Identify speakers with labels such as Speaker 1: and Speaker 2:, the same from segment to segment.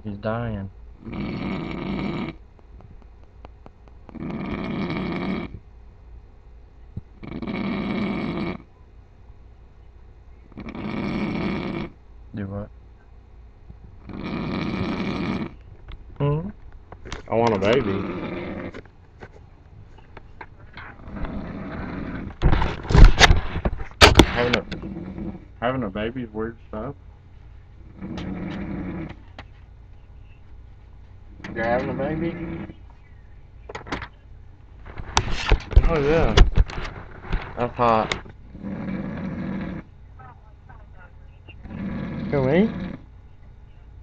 Speaker 1: like he's dying. Do what? Hmm?
Speaker 2: I want a baby. Having a baby's weird stuff. You're having a baby? Oh yeah. That's hot. Who, me?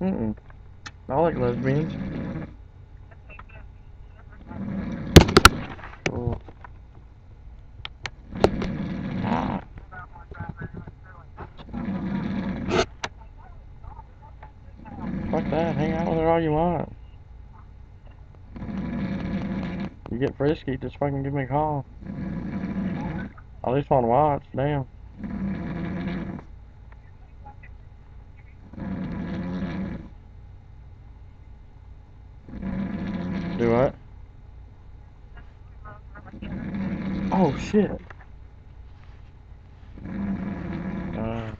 Speaker 2: Mm-mm. I like lesbians. Cool. Ah. Fuck that. Hang out with her all you want. You get frisky, just fucking give me a call. I at least want to watch. Damn. Do what? Oh shit. Uh,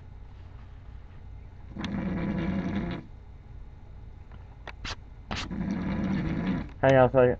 Speaker 2: Hang on a second.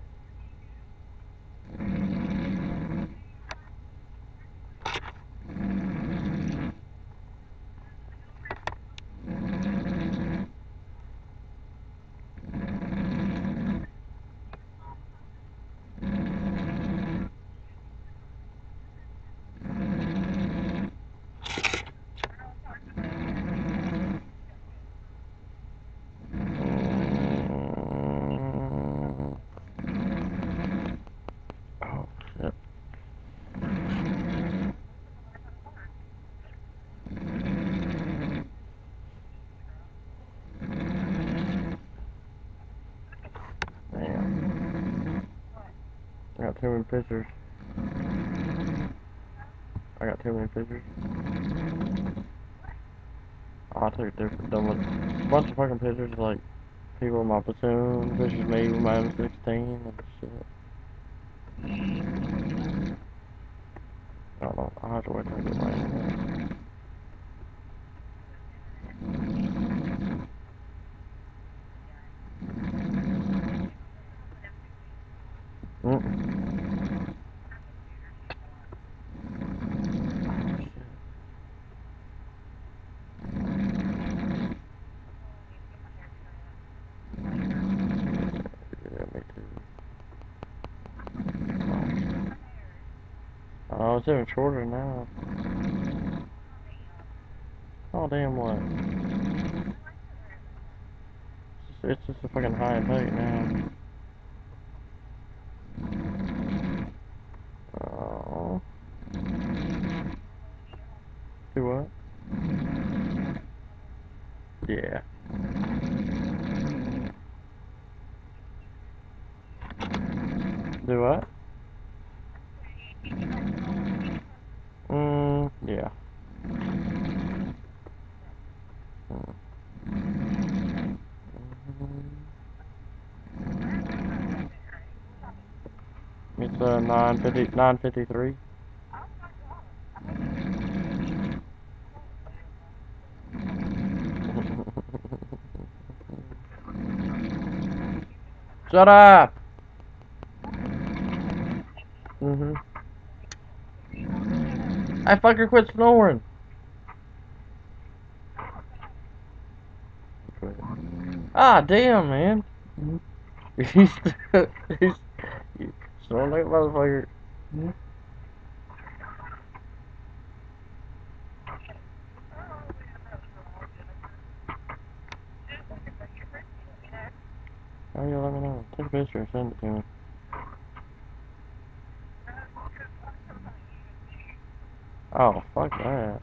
Speaker 2: Oh shit. Damn. I got too many pictures. I got too many pictures. Oh, I took a different a bunch of fucking pictures of, like, people in my platoon, pictures of me with my M16 and shit. I don't know. I'll have to wait till I get my internet. Yeah, me too. Oh, it's even shorter now. Oh, damn what? It's just a fucking high and tight now. Oh. Do what? Yeah. Do what? Yeah. It's 9:53. Shut up! I fucker quit snoring. Ah, damn, man. he's, he's snoring like a motherfucker. Oh, yeah, let me know. Take a picture and send it to me. Oh, fuck that.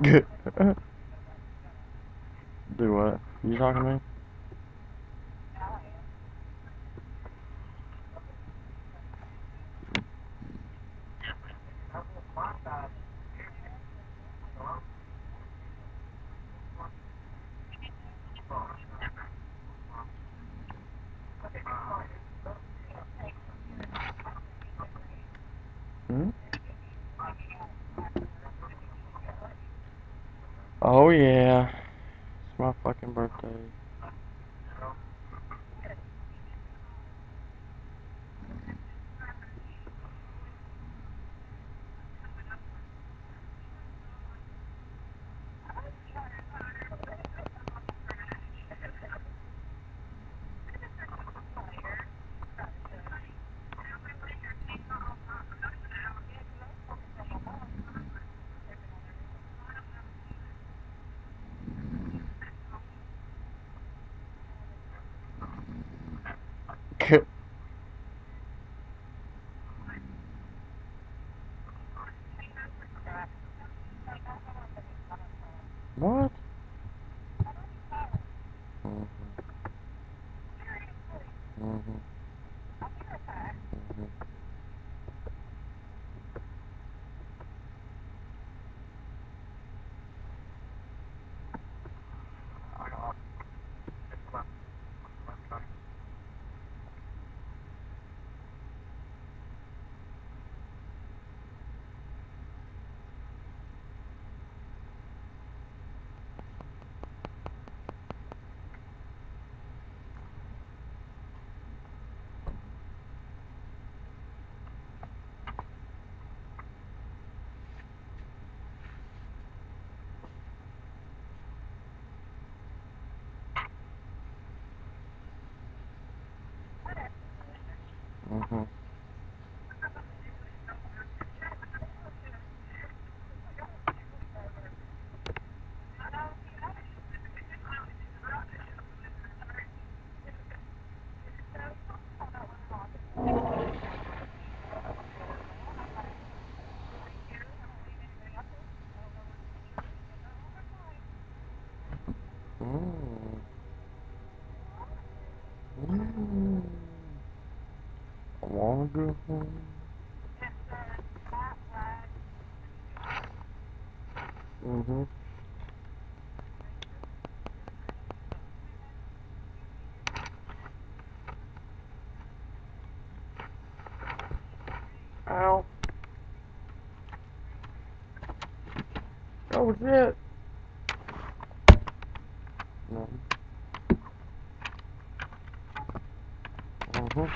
Speaker 2: Do what? You talking to me? Hmm? Oh yeah. It's my fucking birthday. What? Mhm. Mhm. Mhm. Mhm. Mm. Mm. I wanna go home. Mhm. Ow. Oh shit. No. Mhm.